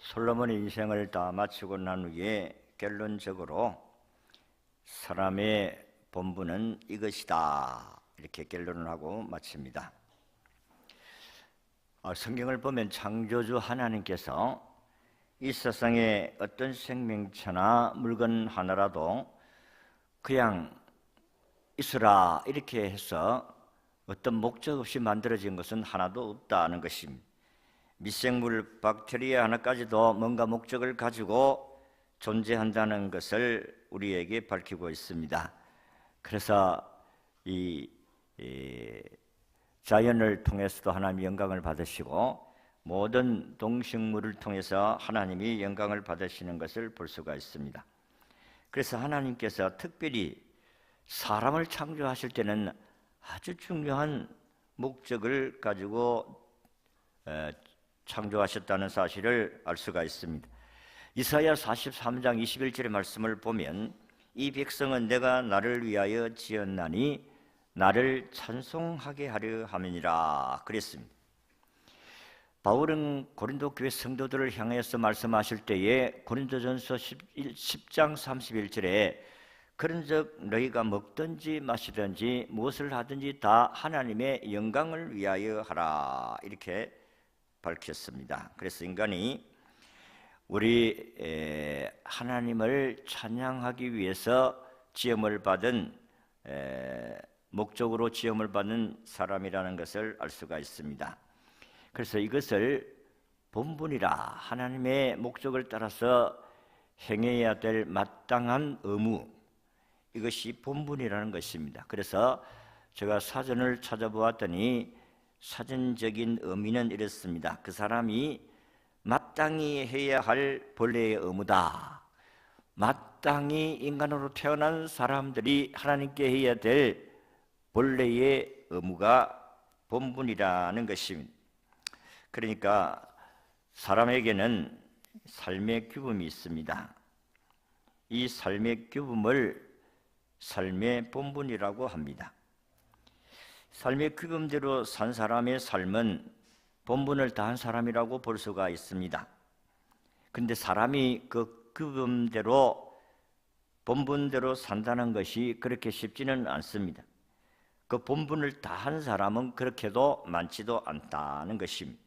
솔로몬의 인생을 다 마치고 난 후에 결론적으로 사람의 본분은 이것이다 이렇게 결론을 하고 마칩니다. 성경을 보면 창조주 하나님께서 이 세상에 어떤 생명체나 물건 하나라도 그냥 있으라 이렇게 해서 어떤 목적 없이 만들어진 것은 하나도 없다는 것입니다. 미생물, 박테리아 하나까지도 뭔가 목적을 가지고 존재한다는 것을 우리에게 밝히고 있습니다. 그래서 이 자연을 통해서도 하나님이 영광을 받으시고 모든 동식물을 통해서 하나님이 영광을 받으시는 것을 볼 수가 있습니다. 그래서 하나님께서 특별히 사람을 창조하실 때는 아주 중요한 목적을 가지고 창조하셨다는 사실을 알 수가 있습니다. 이사야 43장 21절의 말씀을 보면 이 백성은 내가 나를 위하여 지었나니 나를 찬송하게 하려 함이니라 그랬습니다. 바울은 고린도 교회 성도들을 향해서 말씀하실 때에 고린도전서 10장 31절에 그런즉 너희가 먹든지 마시든지 무엇을 하든지 다 하나님의 영광을 위하여 하라 이렇게 밝혔습니다. 그래서 인간이 우리 하나님을 찬양하기 위해서 지음을 받은 목적으로 지음을 받는 사람이라는 것을 알 수가 있습니다. 그래서 이것을 본분이라 하나님의 목적을 따라서 행해야 될 마땅한 의무, 이것이 본분이라는 것입니다. 그래서 제가 사전을 찾아보았더니 사전적인 의미는 이렇습니다. 그 사람이 마땅히 해야 할 본래의 의무다. 마땅히 인간으로 태어난 사람들이 하나님께 해야 될 본래의 의무가 본분이라는 것입니다. 그러니까 사람에게는 삶의 규범이 있습니다. 이 삶의 규범을 삶의 본분이라고 합니다. 삶의 규범대로 산 사람의 삶은 본분을 다한 사람이라고 볼 수가 있습니다. 그런데 사람이 그 규범대로 본분대로 산다는 것이 그렇게 쉽지는 않습니다. 그 본분을 다한 사람은 그렇게도 많지도 않다는 것입니다.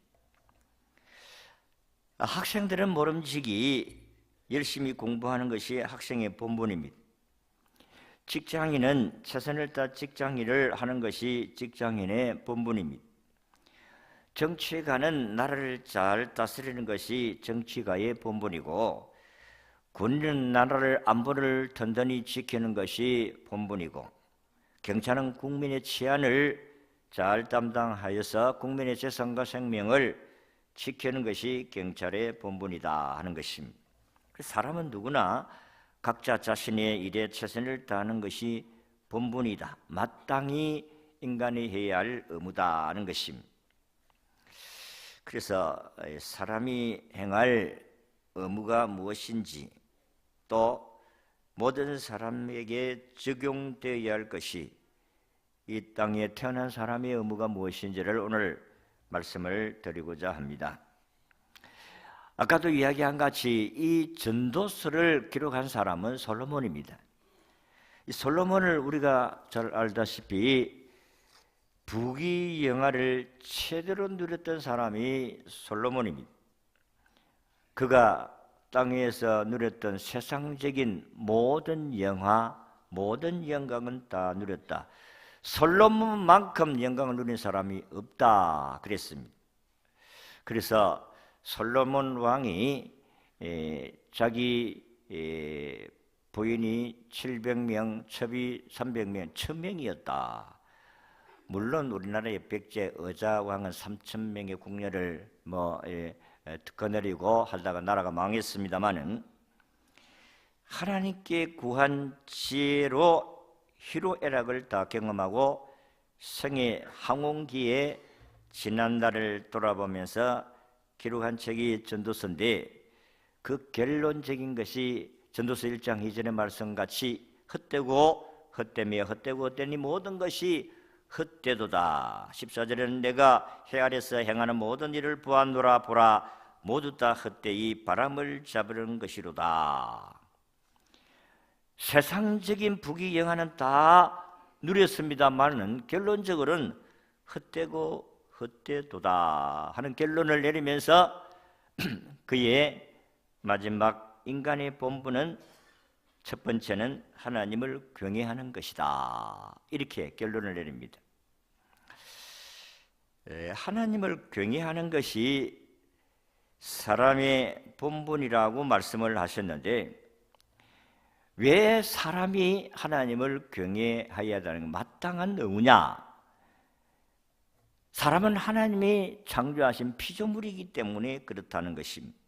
학생들은 모름지기 열심히 공부하는 것이 학생의 본분입니다. 직장인은 최선을 다해 직장일을 하는 것이 직장인의 본분입니다. 정치가는 나라를 잘 다스리는 것이 정치가의 본분이고, 군인은 나라를 안보를 든든히 지키는 것이 본분이고, 경찰은 국민의 치안을 잘 담당하여서 국민의 재산과 생명을 지키는 것이 경찰의 본분이다 하는 것입니다. 사람은 누구나 각자 자신의 일에 최선을 다하는 것이 본분이다, 마땅히 인간이 해야 할 의무다 하는 것입니다. 그래서 사람이 행할 의무가 무엇인지, 또 모든 사람에게 적용되어야 할 것이, 이 땅에 태어난 사람의 의무가 무엇인지를 오늘 말씀을 드리고자 합니다. 아까도 이야기한 같이 이 전도서를 기록한 사람은 솔로몬입니다. 이 솔로몬을 우리가 잘 알다시피 부귀영화를 최대로 누렸던 사람이 솔로몬입니다. 그가 땅에서 누렸던 세상적인 모든 영화, 모든 영광은 다 누렸다. 솔로몬만큼 영광을 누린 사람이 없다 그랬습니다. 그래서 솔로몬 왕이 자기 부인이 700명, 첩이 300명, 1000명이었다. 물론 우리나라의 백제 의자왕은 3000명의 궁녀를 거느리고 하다가 나라가 망했습니다마는, 하나님께 구한 지혜로 희로애락을 다 경험하고 생애 항원기에 지난날을 돌아보면서 기록한 책이 전도서인데, 그 결론적인 것이 전도서 1장 2절의 말씀같이 헛되고 헛되며 헛되고 헛되니 모든 것이 헛되도다. 14절에는 내가 해 아래서 행하는 모든 일을 보았노라. 보라, 모두 다 헛되이 바람을 잡으는 것이로다. 세상적인 부귀영화는 다 누렸습니다만은 결론적으로는 헛되고 헛되도다 하는 결론을 내리면서 그의 마지막 인간의 본분은 첫 번째는 하나님을 경외하는 것이다. 이렇게 결론을 내립니다. 하나님을 경외하는 것이 사람의 본분이라고 말씀을 하셨는데 왜 사람이 하나님을 경외해야 하는 마땅한 의무냐? 사람은 하나님이 창조하신 피조물이기 때문에 그렇다는 것입니다.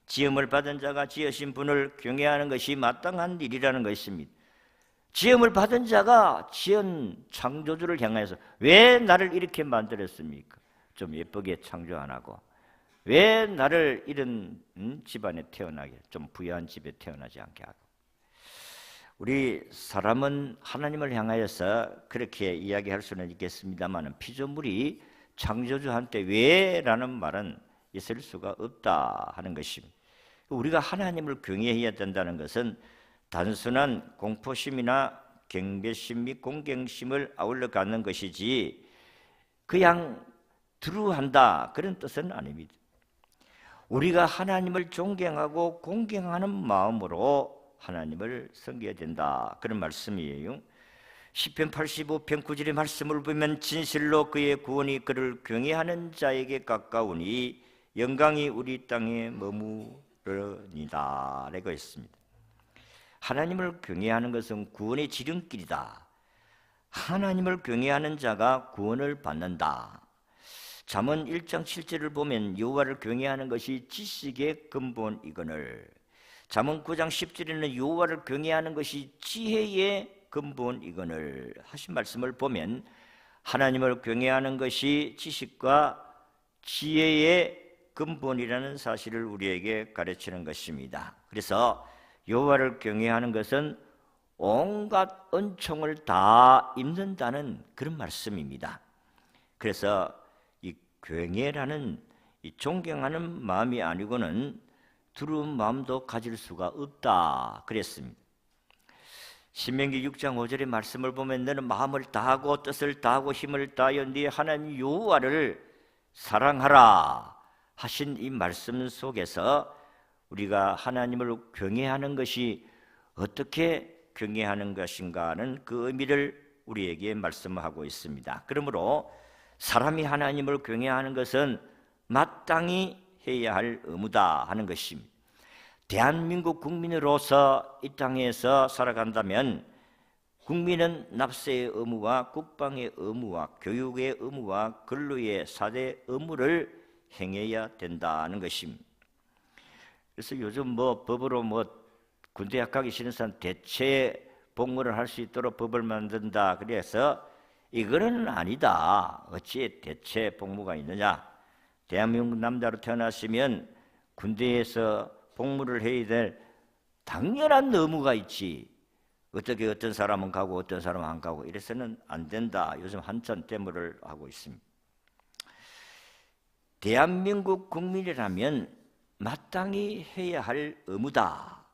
지음을 받은 자가 지으신 분을 경외하는 것이 마땅한 일이라는 것입니다. 지음을 받은 자가 지은 창조주를 향해서 왜 나를 이렇게 만들었습니까? 좀 예쁘게 창조 안 하고 왜 나를 이런 집안에 태어나게, 좀 부유한 집에 태어나지 않게 하고. 우리 사람은 하나님을 향하여서 그렇게 이야기할 수는 있겠습니다만 피조물이 창조주한테 왜? 라는 말은 있을 수가 없다 하는 것입니다. 우리가 하나님을 경외해야 된다는 것은 단순한 공포심이나 경배심 및 공경심을 아울러 갖는 것이지 그냥 두루한다 그런 뜻은 아닙니다. 우리가 하나님을 존경하고 공경하는 마음으로 하나님을 섬겨야 된다 그런 말씀이에요. 시편 85편 9절의 말씀을 보면 진실로 그의 구원이 그를 경외하는 자에게 가까우니 영광이 우리 땅에 머무르니라 라고 했습니다. 하나님을 경외하는 것은 구원의 지름길이다. 하나님을 경외하는 자가 구원을 받는다. 잠언 1장 7절을 보면 여호와를 경외하는 것이 지식의 근본이거늘 잠언 9장 10절에는 여호와를 경외하는 것이 지혜의 근본이거늘 하신 말씀을 보면 하나님을 경외하는 것이 지식과 지혜의 근본이라는 사실을 우리에게 가르치는 것입니다. 그래서 여호와를 경외하는 것은 온갖 은총을 다 입는다는 그런 말씀입니다. 그래서 이 경외라는 이 존경하는 마음이 아니고는 두려운 마음도 가질 수가 없다 그랬습니다. 신명기 6장 5절의 말씀을 보면 너는 마음을 다하고 뜻을 다하고 힘을 다하여 네 하나님 여호와를 사랑하라 하신 이 말씀 속에서 우리가 하나님을 경외하는 것이 어떻게 경외하는 것인가는 그 의미를 우리에게 말씀하고 있습니다. 그러므로 사람이 하나님을 경외하는 것은 마땅히 해야 할 의무다 하는 것입니다. 대한민국 국민으로서 이 땅에서 살아간다면 국민은 납세의 의무와 국방의 의무와 교육의 의무와 근로의 4대 의무를 행해야 된다는 것입니다. 그래서 요즘 법으로 군대 약하기 싫은 사람 대체 복무를 할 수 있도록 법을 만든다 그래서 이거는 아니다. 어찌 대체 복무가 있느냐? 대한민국 남자로 태어났으면 군대에서 복무를 해야 될 당연한 의무가 있지. 어떻게 어떤 사람은 가고 어떤 사람은 안 가고 이래서는 안 된다. 요즘 한참 데모를 하고 있습니다. 대한민국 국민이라면 마땅히 해야 할 의무다.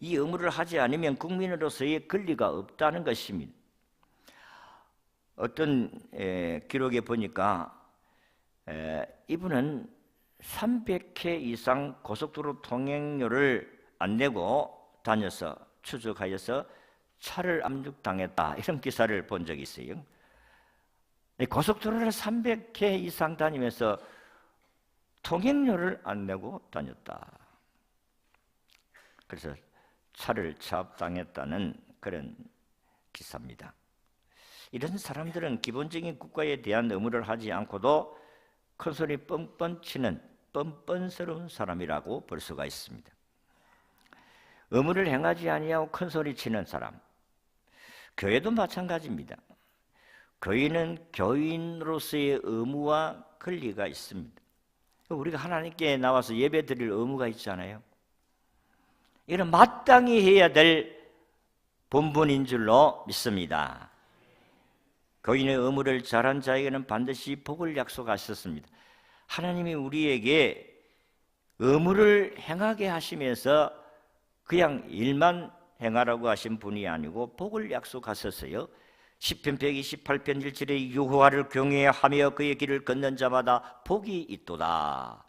이 의무를 하지 않으면 국민으로서의 권리가 없다는 것입니다. 어떤 기록에 보니까 이분은 300회 이상 고속도로 통행료를 안 내고 다녀서 추적하여서 차를 압록당했다 이런 기사를 본 적이 있어요. 고속도로를 300회 이상 다니면서 통행료를 안 내고 다녔다. 그래서 차를 차압당했다는 그런 기사입니다. 이런 사람들은 기본적인 국가에 대한 의무를 하지 않고도 큰소리 뻔뻔 치는 뻔뻔스러운 사람이라고 볼 수가 있습니다. 의무를 행하지 아니하고 큰소리 치는 사람, 교회도 마찬가지입니다. 교인은 교인으로서의 의무와 권리가 있습니다. 우리가 하나님께 나와서 예배 드릴 의무가 있잖아요. 이는 마땅히 해야 될 본분인 줄로 믿습니다. 교인의 의무를 잘한 자에게는 반드시 복을 약속하셨습니다. 하나님이 우리에게 의무를 행하게 하시면서 그냥 일만 행하라고 하신 분이 아니고 복을 약속하셨어요. 시편 128편 1절에 여호와를 경외하며 그의 길을 걷는 자마다 복이 있도다.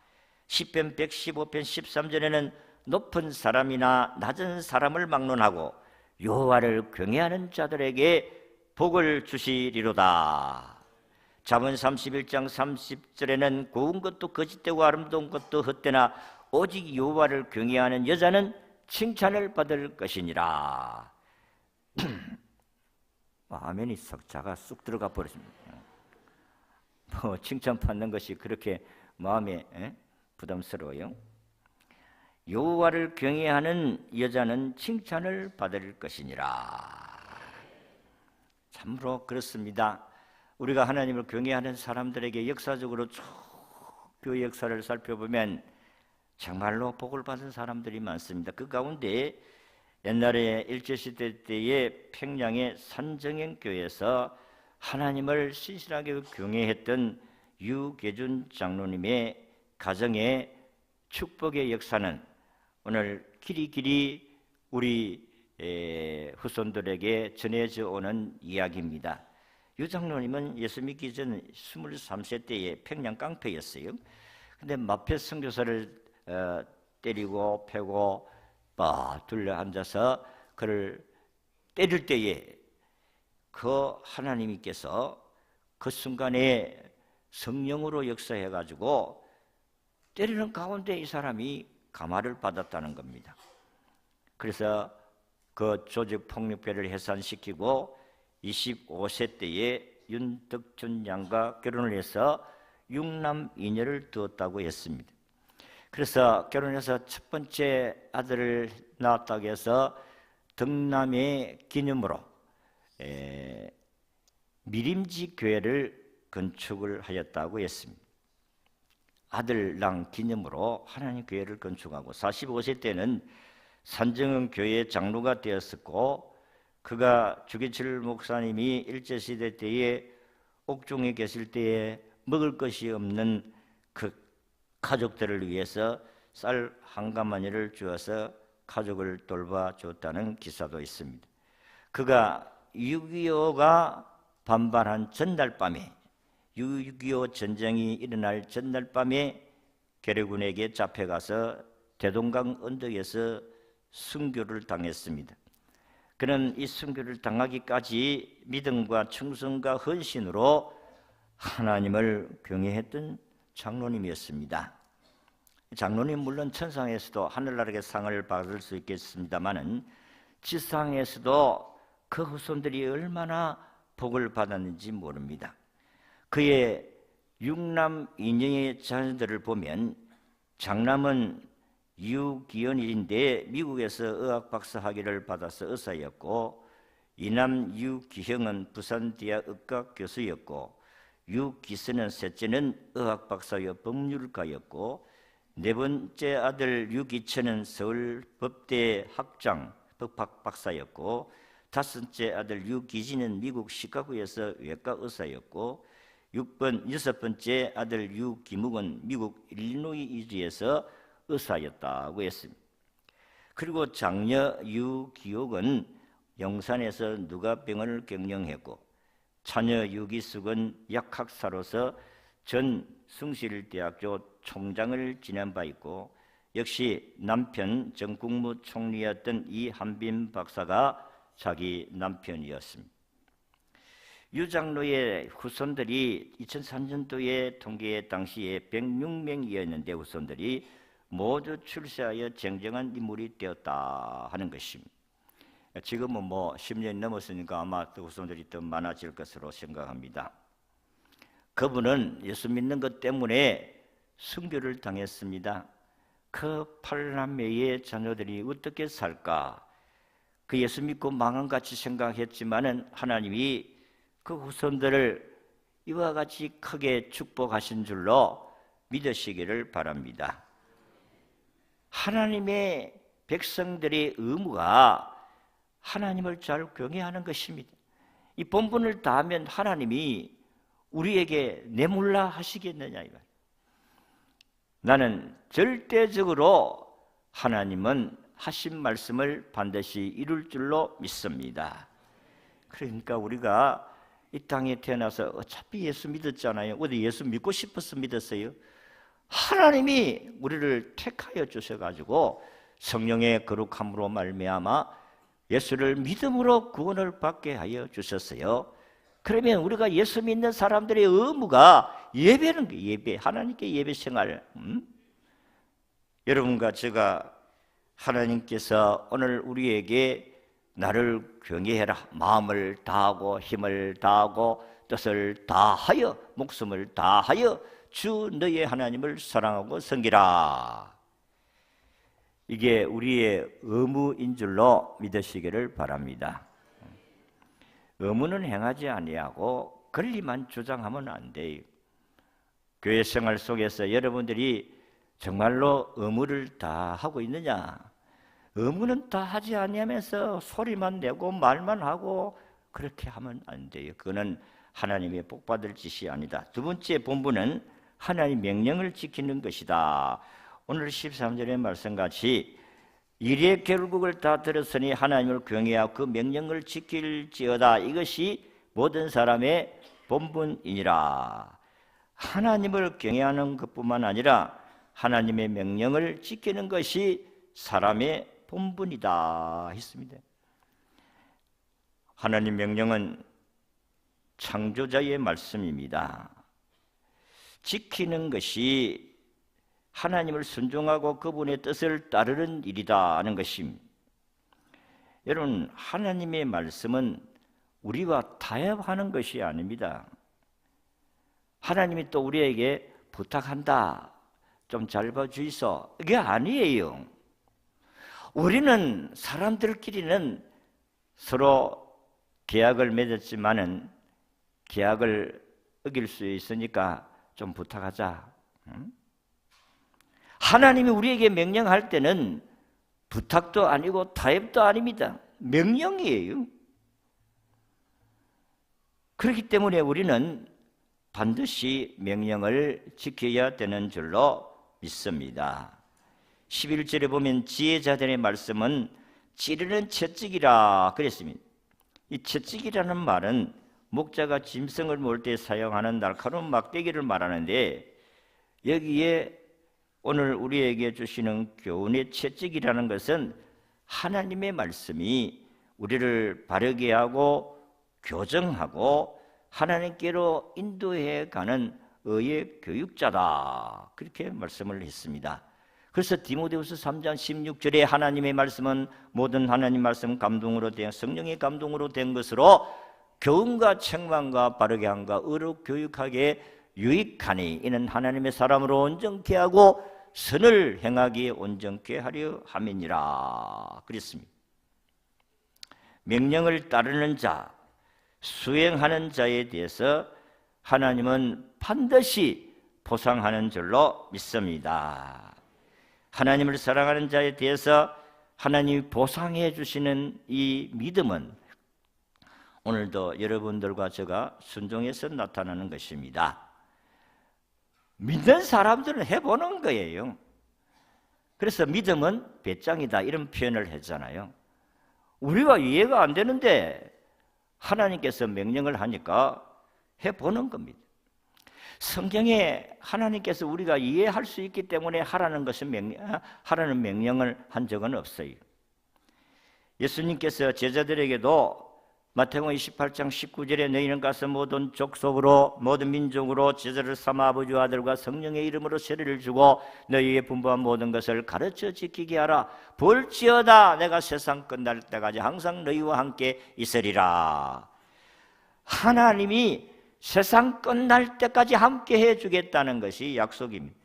시편 115편 13절에는 높은 사람이나 낮은 사람을 막론하고 여호와를 경외하는 자들에게 복을 주시리로다. 잠언 31장 30절에는 고운 것도 거짓되고 아름다운 것도 헛되나 오직 여호와를 경외하는 여자는 칭찬을 받을 것이니라. 아멘이 석자가 쑥 들어가 버렸습니다. 칭찬받는 것이 그렇게 마음에 부담스러워요. 여호와를 경외하는 여자는 칭찬을 받을 것이니라. 참으로 그렇습니다. 우리가 하나님을 경외하는 사람들에게 역사적으로 쭉 그 역사를 살펴보면 정말로 복을 받은 사람들이 많습니다. 그 가운데 옛날에 일제시대 때의 평양의 산정행교에서 하나님을 신실하게 경외했던 유계준 장로님의 가정의 축복의 역사는 오늘 길이길이 우리 후손들에게 전해져 오는 이야기입니다. 유 장로님은 예수 믿기 전 23세 때에 평양 깡패였어요. 근데 마페 선교사를 때리고 패고 둘러 앉아서 그를 때릴 때에 그 하나님께서 그 순간에 성령으로 역사해 가지고 때리는 가운데 이 사람이 감화를 받았다는 겁니다. 그래서 그 조직폭력배를 해산시키고 25세 때에 윤덕준 양과 결혼을 해서 6남 2녀를 두었다고 했습니다. 그래서 결혼해서 첫 번째 아들을 낳았다고 해서 덕남의 기념으로 미림지 교회를 건축을 하였다고 했습니다. 아들 낳은 기념으로 하나님 교회를 건축하고 45세 때는 산정은 교회 장로가 되었었고 그가 주기철 목사님이 일제시대 때에 옥중에 계실 때에 먹을 것이 없는 그 가족들을 위해서 쌀 한 가마니를 주어서 가족을 돌봐줬다는 기사도 있습니다. 그가 6.25가 반발한 전날 밤에 6.25 전쟁이 일어날 전날 밤에 괴뢰군에게 잡혀가서 대동강 언덕에서 순교를 당했습니다. 그는 이 순교를 당하기까지 믿음과 충성과 헌신으로 하나님을 경외했던 장로님이었습니다. 장로님 물론 천상에서도 하늘나라의 상을 받을 수 있겠습니다마는 지상에서도 그 후손들이 얼마나 복을 받았는지 모릅니다. 그의 6남 2녀의 자녀들을 보면 장남은 유기현인데 미국에서 의학 박사 학위를 받아서 의사였고, 이남 유기형은 부산대학 의과 교수였고, 유기선은 셋째는 의학 박사여 법률가였고, 네 번째 아들 유기천은 서울 법대 학장 법학 박사였고, 다섯째 아들 유기진은 미국 시카고에서 외과 의사였고, 여섯 번째 아들 유기묵은 미국 일리노이주에서 의사였다고 했습니다. 그리고 장녀 유기옥은 영산에서 누가병원을 경영했고, 자녀 유기숙은 약학사로서 전 숭실대학교 총장을 지낸 바 있고, 역시 남편 전 국무총리였던 이한빈 박사가 자기 남편이었습니다. 유 장로의 후손들이 2003년도에 통계 당시에 106명이었는데 후손들이 모두 출세하여 쟁쟁한 인물이 되었다 하는 것입니다. 지금은 10년이 넘었으니까 아마 또 후손들이 더 많아질 것으로 생각합니다. 그분은 예수 믿는 것 때문에 순교를 당했습니다. 그 8남매의 자녀들이 어떻게 살까? 그 예수 믿고 망한같이 생각했지만은 하나님이 그 후손들을 이와 같이 크게 축복하신 줄로 믿으시기를 바랍니다. 하나님의 백성들의 의무가 하나님을 잘 경외하는 것입니다. 이 본분을 다하면 하나님이 우리에게 내몰라 하시겠느냐 이 말. 나는 절대적으로 하나님은 하신 말씀을 반드시 이룰 줄로 믿습니다. 그러니까 우리가 이 땅에 태어나서 어차피 예수 믿었잖아요. 어디 예수 믿고 싶어서 믿었어요? 하나님이 우리를 택하여 주셔가지고 성령의 거룩함으로 말미암아 예수를 믿음으로 구원을 받게 하여 주셨어요. 그러면 우리가 예수 믿는 사람들의 의무가 예배는 거예요. 예배, 하나님께 예배 생활. 여러분과 제가 하나님께서 오늘 우리에게 나를 경외해라, 마음을 다하고 힘을 다하고 뜻을 다하여 목숨을 다하여 주 너의 하나님을 사랑하고 섬기라. 이게 우리의 의무인 줄로 믿으시기를 바랍니다. 의무는 행하지 아니하고 권리만 주장하면 안 돼요. 교회 생활 속에서 여러분들이 정말로 의무를 다 하고 있느냐? 의무는 다 하지 아니하면서 소리만 내고 말만 하고 그렇게 하면 안 돼요. 그거는 하나님의 복받을 짓이 아니다. 두 번째 본분은 하나님의 명령을 지키는 것이다. 오늘 13절의 말씀같이 일의 결국을 다 들었으니 하나님을 경외하고 그 명령을 지킬지어다. 이것이 모든 사람의 본분이니라. 하나님을 경외하는 것뿐만 아니라 하나님의 명령을 지키는 것이 사람의 본분이다 했습니다. 하나님 명령은 창조자의 말씀입니다. 지키는 것이 하나님을 순종하고 그분의 뜻을 따르는 일이다 하는 것입니다. 여러분, 하나님의 말씀은 우리와 타협하는 것이 아닙니다. 하나님이 또 우리에게 부탁한다, 좀 잘 봐주이소, 이게 아니에요. 우리는 사람들끼리는 서로 계약을 맺었지만은 계약을 어길 수 있으니까 좀 부탁하자. 하나님이 우리에게 명령할 때는 부탁도 아니고 타협도 아닙니다. 명령이에요. 그렇기 때문에 우리는 반드시 명령을 지켜야 되는 줄로 믿습니다. 11절에 보면 지혜자들의 말씀은 찌르는 채찍이라 그랬습니다. 이 채찍이라는 말은 목자가 짐승을 몰 때 사용하는 날카로운 막대기를 말하는데, 여기에 오늘 우리에게 주시는 교훈의 채찍이라는 것은 하나님의 말씀이 우리를 바르게 하고 교정하고 하나님께로 인도해 가는 의의 교육자다, 그렇게 말씀을 했습니다. 그래서 디모데후서 3장 16절에 하나님의 말씀은 모든 하나님 말씀 감동으로 된 성령의 감동으로 된 것으로 교훈과 책망과 바르게 함과 의로 교육하기에 유익하니 이는 하나님의 사람으로 온전케 하고 선을 행하기에 온전케 하려 함이니라 그랬습니다. 명령을 따르는 자, 수행하는 자에 대해서 하나님은 반드시 보상하는 줄로 믿습니다. 하나님을 사랑하는 자에 대해서 하나님이 보상해 주시는 이 믿음은 오늘도 여러분들과 제가 순종해서 나타나는 것입니다. 믿는 사람들은 해보는 거예요. 그래서 믿음은 배짱이다 이런 표현을 했잖아요. 우리가 이해가 안 되는데 하나님께서 명령을 하니까 해보는 겁니다. 성경에 하나님께서 우리가 이해할 수 있기 때문에 하라는 명령을 한 적은 없어요. 예수님께서 제자들에게도 마태복음 28장 19절에 너희는 가서 모든 족속으로 모든 민족으로 제자를 삼아 아버지와 아들과 성령의 이름으로 세례를 주고 너희에게 분부한 모든 것을 가르쳐 지키게 하라. 볼지어다 내가 세상 끝날 때까지 항상 너희와 함께 있으리라. 하나님이 세상 끝날 때까지 함께 해주겠다는 것이 약속입니다.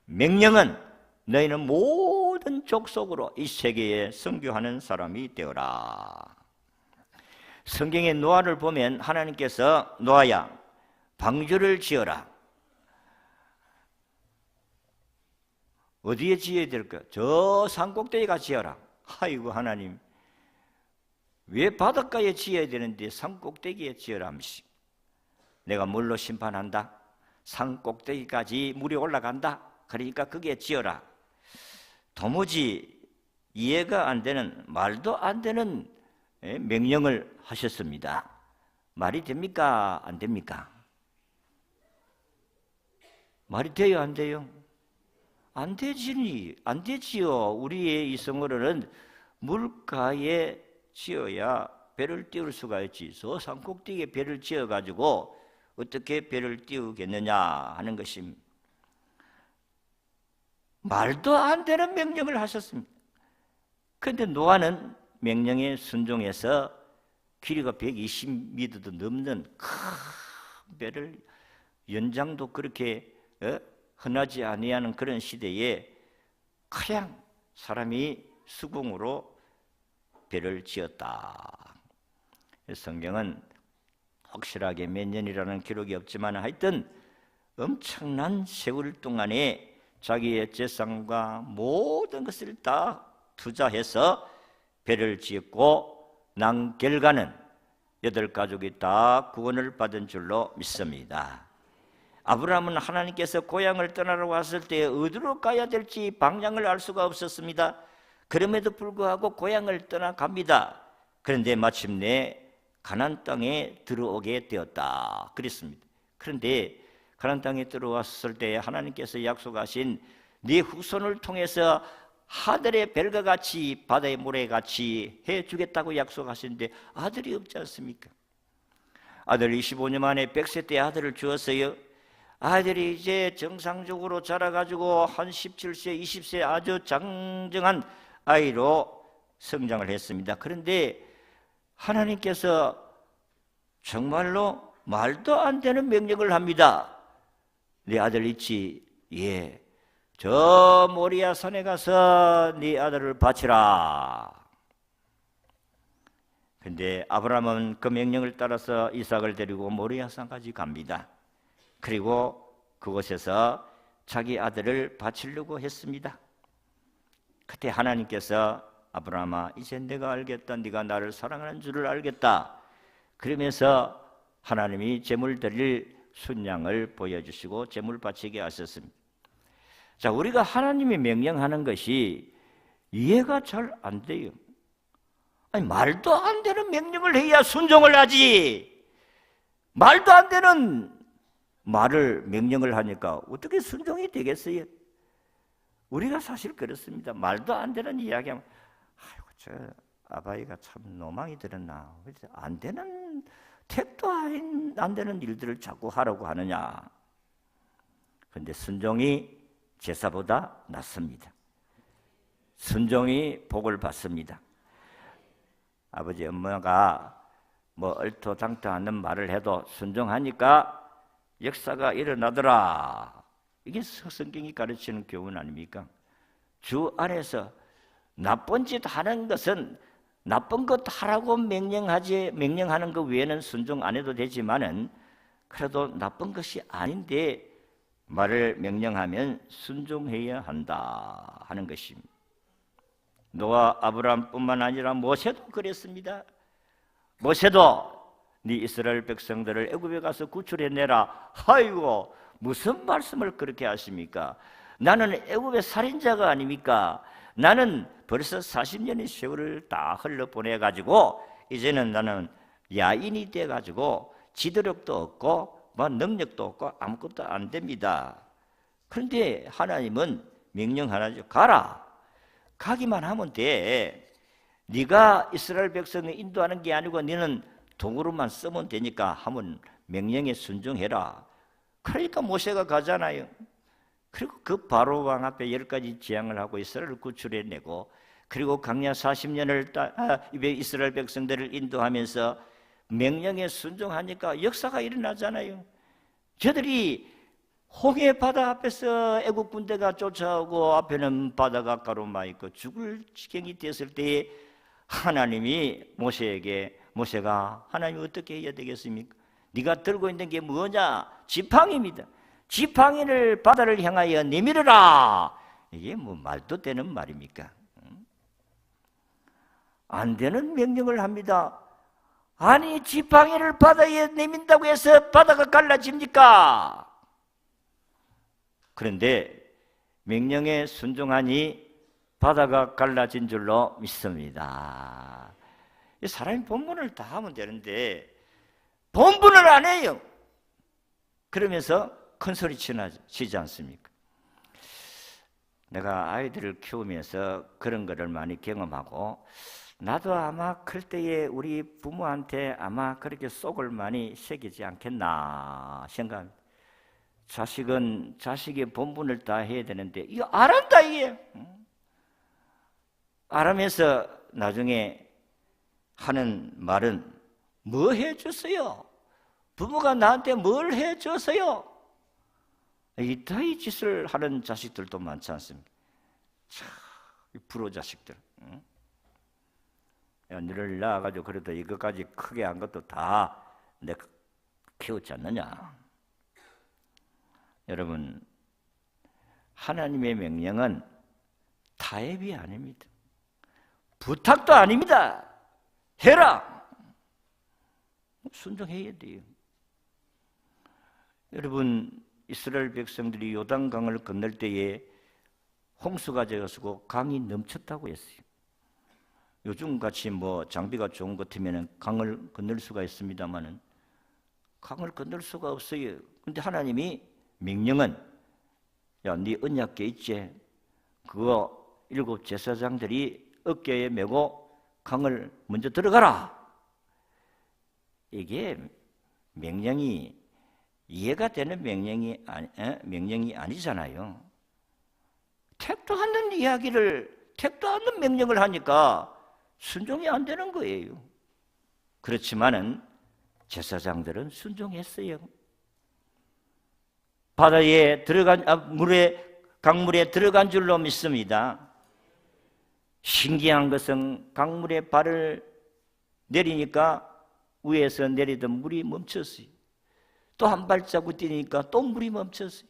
명령은 너희는 모든 족속으로 이 세계에 선교하는 사람이 되어라. 성경의 노아를 보면 하나님께서 노아야 방주를 지어라. 어디에 지어야 될까? 저 산꼭대기가 지어라. 아이고 하나님, 왜 바닷가에 지어야 되는데 산꼭대기에 지어라 함시. 내가 물로 심판한다. 산꼭대기까지 물이 올라간다. 그러니까 거기에 지어라. 도무지 이해가 안 되는, 말도 안 되는 명령을 하셨습니다. 말이 됩니까? 안 됩니까? 말이 돼요? 안 돼요? 안 되지요. 우리의 이 성으로는 물가에 지어야 배를 띄울 수가 있지. 저 산꼭대기에 배를 지어가지고 어떻게 배를 띄우겠느냐 하는 것입니다. 말도 안 되는 명령을 하셨습니다. 그런데 노아는 명령에 순종해서 길이가 120m도 넘는 큰 배를, 연장도 그렇게 흔하지 아니하는 그런 시대에 그냥 사람이 수공으로 배를 지었다. 성경은 확실하게 몇 년이라는 기록이 없지만 하여튼 엄청난 세월 동안에 자기의 재산과 모든 것을 다 투자해서 배를 지었고 난 결과는 8가족이 다 구원을 받은 줄로 믿습니다. 아브라함은 하나님께서 고향을 떠나러 왔을 때 어디로 가야 될지 방향을 알 수가 없었습니다. 그럼에도 불구하고 고향을 떠나갑니다. 그런데 마침내 가나안 땅에 들어오게 되었다 그랬습니다. 그런데 가나안 땅에 들어왔을 때 하나님께서 약속하신 네 후손을 통해서 하늘의 별과 같이 바다의 모래같이 해주겠다고 약속하시는데 아들이 없지 않습니까? 아들 25년 만에 100세 때 아들을 주었어요. 아들이 이제 정상적으로 자라가지고 한 17세, 20세 아주 장정한 아이로 성장을 했습니다. 그런데 하나님께서 정말로 말도 안 되는 명령을 합니다. 네 아들 있지? 예. 저 모리아 산에 가서 네 아들을 바치라. 근데 아브라함은 그 명령을 따라서 이삭을 데리고 모리아 산까지 갑니다. 그리고 그곳에서 자기 아들을 바치려고 했습니다. 그때 하나님께서 아브라함아, 이제 내가 알겠다. 네가 나를 사랑하는 줄을 알겠다. 그러면서 하나님이 제물 드릴 순양을 보여주시고 제물 바치게 하셨습니다. 자, 우리가 하나님이 명령하는 것이 이해가 잘 안 돼요. 아니, 말도 안 되는 명령을 해야 순종을 하지. 말도 안 되는 말을 명령을 하니까 어떻게 순종이 되겠어요? 우리가 사실 그렇습니다. 말도 안 되는 이야기하면 아이고 저 아바이가 참 노망이 들었나. 안 되는 택도 안 되는 일들을 자꾸 하라고 하느냐. 그런데 순종이 제사보다 낫습니다. 순종이 복을 받습니다. 아버지 엄마가 뭐 얼토당토하는 말을 해도 순종하니까 역사가 일어나더라. 이게 성경이 가르치는 교훈 아닙니까? 주 안에서 나쁜 짓 하는 것은 나쁜 것 하라고 명령하는 것 외에는 순종 안 해도 되지만은 그래도 나쁜 것이 아닌데 말을 명령하면 순종해야 한다 하는 것입니다. 노아, 아브라함뿐만 아니라 모세도 그랬습니다. 모세도 네 이스라엘 백성들을 애굽에 가서 구출해내라. 아이고 무슨 말씀을 그렇게 하십니까? 나는 애굽의 살인자가 아닙니까? 나는 벌써 40년의 세월을 다 흘러보내가지고 이제는 나는 야인이 돼가지고 지도력도 없고 뭐 능력도 없고 아무것도 안 됩니다. 그런데 하나님은 명령하나죠. 가라. 가기만 하면 돼. 네가 이스라엘 백성을 인도하는 게 아니고 너는 도구로만 쓰면 되니까 하면 명령에 순종해라. 그러니까 모세가 가잖아요. 그리고 그 바로 왕 앞에 10가지 재앙을 하고 이스라엘을 구출해내고 그리고 광야 40년을 이스라엘 백성들을 인도하면서 명령에 순종하니까 역사가 일어나잖아요. 저들이 홍해 바다 앞에서 애국 군대가 쫓아오고 앞에는 바다가 가로막 있고 죽을 지경이 됐을 때에 하나님이 모세에게 모세가 하나님 어떻게 해야 되겠습니까? 네가 들고 있는 게 뭐냐? 지팡이입니다. 지팡이를 바다를 향하여 내밀어라. 이게 뭐 말도 되는 말입니까? 안 되는 명령을 합니다. 아니 지팡이를 바다에 내민다고 해서 바다가 갈라집니까? 그런데 명령에 순종하니 바다가 갈라진 줄로 믿습니다. 사람이 본분을 다 하면 되는데 본분을 안 해요. 그러면서 큰 소리 치지 않습니까? 내가 아이들을 키우면서 그런 거를 많이 경험하고, 나도 아마 클 때에 우리 부모한테 아마 그렇게 속을 많이 새기지 않겠나 생각합니다. 자식은 자식의 본분을 다 해야 되는데 이거 알았다 이게. 알면서 나중에 하는 말은 뭐 해줬어요? 부모가 나한테 뭘 해줬어요? 이따위 짓을 하는 자식들도 많지 않습니까? 참, 불호 자식들. 야, 너를 낳아가지고 그래도 이것까지 크게 한 것도 다 내가 키웠지 않느냐? 여러분, 하나님의 명령은 타협이 아닙니다. 부탁도 아닙니다. 해라! 순종해야 돼요. 여러분, 이스라엘 백성들이 요단강을 건널 때에 홍수가 되었고 강이 넘쳤다고 했어요. 요즘같이 뭐 장비가 좋은 것 같으면 강을 건널 수가 있습니다만은 강을 건널 수가 없어요. 근데 하나님이 명령은, 야, 네 언약궤 있지? 그거 7 제사장들이 어깨에 메고 강을 먼저 들어가라. 이게 명령이 이해가 되는 명령이 아니잖아요. 택도 않는 이야기를, 택도 않는 명령을 하니까 순종이 안 되는 거예요. 그렇지만은 제사장들은 순종했어요. 바다에 들어간 강물에 들어간 줄로 믿습니다. 신기한 것은 강물에 발을 내리니까 위에서 내리던 물이 멈췄어요. 또 한 발자국 뛰니까 또 물이 멈췄어요.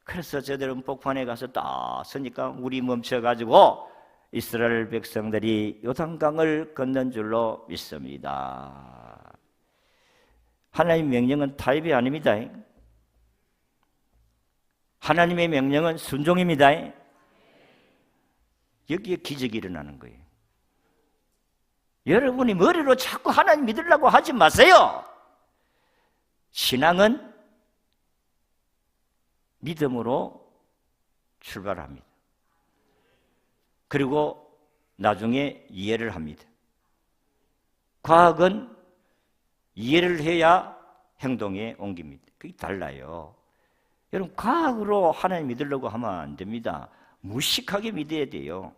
그래서 저들은 복판에 가서 딱 서니까 물이 멈춰가지고 이스라엘 백성들이 요단강을 건넌 줄로 믿습니다. 하나님의 명령은 타협이 아닙니다. 하나님의 명령은 순종입니다. 여기에 기적이 일어나는 거예요. 여러분이 머리로 자꾸 하나님 믿으려고 하지 마세요. 신앙은 믿음으로 출발합니다. 그리고 나중에 이해를 합니다. 과학은 이해를 해야 행동에 옮깁니다. 그게 달라요. 여러분, 과학으로 하나님 믿으려고 하면 안 됩니다. 무식하게 믿어야 돼요.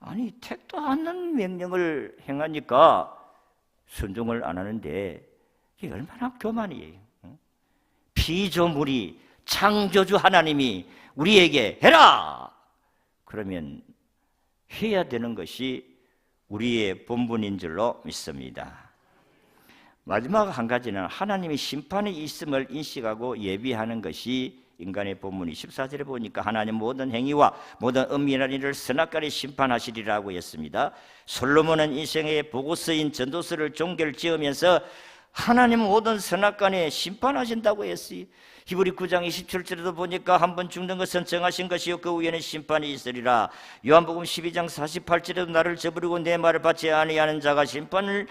아니, 택도 않는 명령을 행하니까 순종을 안 하는데 이게 얼마나 교만이에요. 피조물이, 창조주 하나님이 우리에게 해라! 그러면 해야 되는 것이 우리의 본분인 줄로 믿습니다. 마지막 한 가지는 하나님의 심판이 있음을 인식하고 예비하는 것이 인간의 본문이 14절에 보니까 하나님 모든 행위와 모든 은밀한 일을 선악간에 심판하시리라고 했습니다. 솔로몬은 인생의 보고서인 전도서를 종결 지으면서 하나님 모든 선악간에 심판하신다고 했어요. 히브리 9장 27절에도 보니까 한 번 죽는 것은 정하신 것이요 그 후에는 심판이 있으리라. 요한복음 12장 48절에도 나를 저버리고 내 말을 받지 아니하는 자가 심판할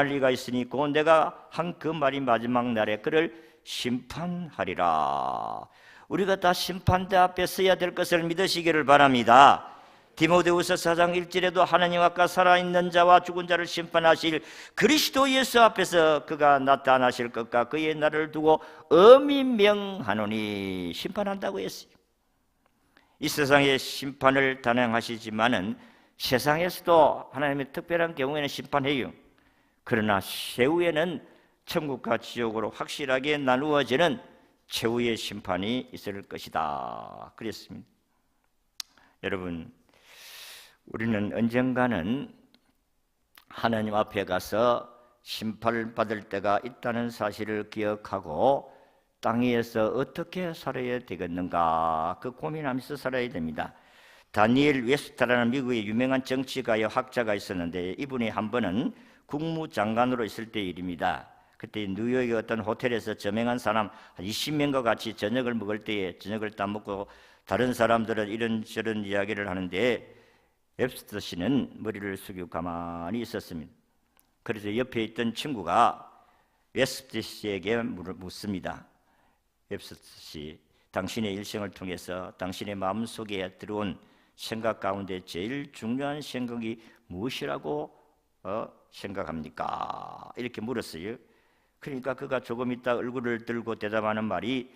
리가 있으니 곧 내가 한 그 말이 마지막 날에 그를 심판하리라. 우리가 다 심판대 앞에 서야 될 것을 믿으시기를 바랍니다. 디모데후서 4장 1절에도 하나님 앞과 살아있는 자와 죽은 자를 심판하실 그리스도 예수 앞에서 그가 나타나실 것과 그의 날을 두고 엄히 명하노니 심판한다고 했어요. 이 세상의 심판을 단행하시지만은 세상에서도 하나님의 특별한 경우에는 심판해요. 그러나 세후에는 천국과 지옥으로 확실하게 나누어지는 최후의 심판이 있을 것이다. 그랬습니다. 여러분, 우리는 언젠가는 하나님 앞에 가서 심판을 받을 때가 있다는 사실을 기억하고 땅 위에서 어떻게 살아야 되겠는가 그 고민하면서 살아야 됩니다. 다니엘 웨스트라는 미국의 유명한 정치가요 학자가 있었는데 이분이 한 번은 국무장관으로 있을 때 일입니다. 그때 뉴욕의 어떤 호텔에서 저명한 사람 한 20명과 같이 저녁을 먹을 때에 저녁을 다 먹고 다른 사람들은 이런저런 이야기를 하는데 웹스터 씨는 머리를 숙이고 가만히 있었습니다. 그래서 옆에 있던 친구가 웹스터 씨에게 묻습니다. 웹스터 씨, 당신의 일생을 통해서 당신의 마음속에 들어온 생각 가운데 제일 중요한 생각이 무엇이라고 생각합니까? 이렇게 물었어요. 그러니까 그가 조금 있다 얼굴을 들고 대답하는 말이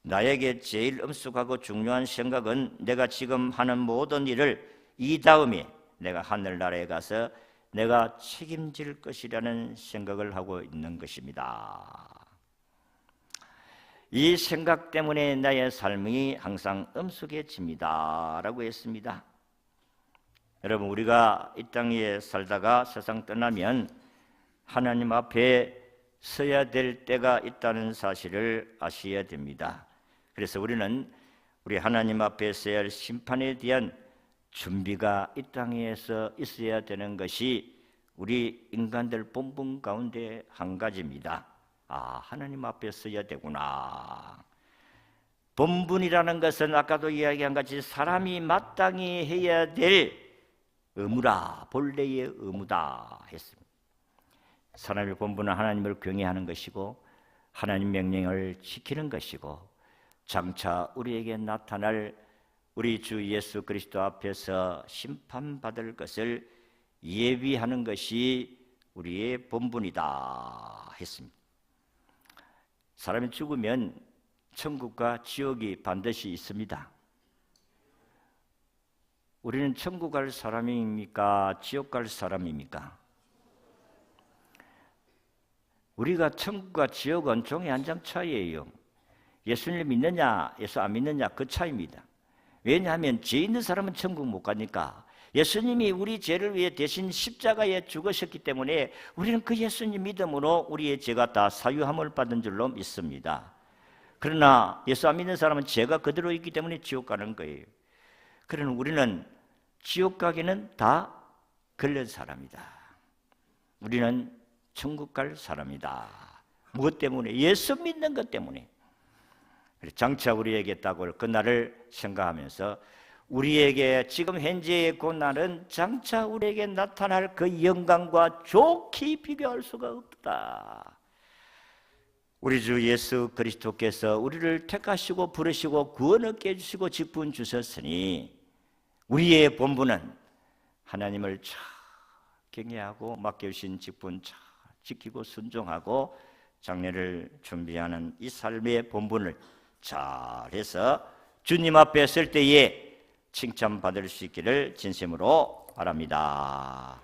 나에게 제일 엄숙하고 중요한 생각은 내가 지금 하는 모든 일을 이 다음에 내가 하늘나라에 가서 내가 책임질 것이라는 생각을 하고 있는 것입니다. 이 생각 때문에 나의 삶이 항상 엄숙해집니다 라고 했습니다. 여러분, 우리가 이 땅에 살다가 세상 떠나면 하나님 앞에 서야 될 때가 있다는 사실을 아셔야 됩니다. 그래서 우리는 우리 하나님 앞에 서야 할 심판에 대한 준비가 이 땅에서 있어야 되는 것이 우리 인간들 본분 가운데 한 가지입니다. 하나님 앞에 서야 되구나. 본분이라는 것은 아까도 이야기한 같이 사람이 마땅히 해야 될 의무라, 본래의 의무다 했습니다. 사람의 본분은 하나님을 경외하는 것이고 하나님 명령을 지키는 것이고 장차 우리에게 나타날 우리 주 예수 그리스도 앞에서 심판받을 것을 예비하는 것이 우리의 본분이다 했습니다. 사람이 죽으면 천국과 지옥이 반드시 있습니다. 우리는 천국 갈 사람입니까? 지옥 갈 사람입니까? 우리가 천국과 지옥은 종이 한 장 차이예요. 예수님을 믿느냐, 예수 안 믿느냐 그 차이입니다. 왜냐하면 죄 있는 사람은 천국 못 가니까 예수님이 우리 죄를 위해 대신 십자가에 죽으셨기 때문에 우리는 그 예수님 믿음으로 우리의 죄가 다 사유함을 받은 줄로 믿습니다. 그러나 예수 안 믿는 사람은 죄가 그대로 있기 때문에 지옥 가는 거예요. 그러나 우리는 지옥 가기는 다 걸린 사람이다. 우리는 천국 갈 사람이다. 무엇 때문에? 예수 믿는 것 때문에. 장차 우리에게 있다고 그날을 생각하면서 우리에게 지금 현재의 고난은 장차 우리에게 나타날 그 영광과 좋게 비교할 수가 없다. 우리 주 예수 그리스도께서 우리를 택하시고 부르시고 구원 얻게 해주시고 직분 주셨으니 우리의 본분은 하나님을 잘 경외하고 맡겨주신 직분 잘 지키고 순종하고 장래를 준비하는 이 삶의 본분을 잘해서 주님 앞에 설 때에 칭찬받을 수 있기를 진심으로 바랍니다.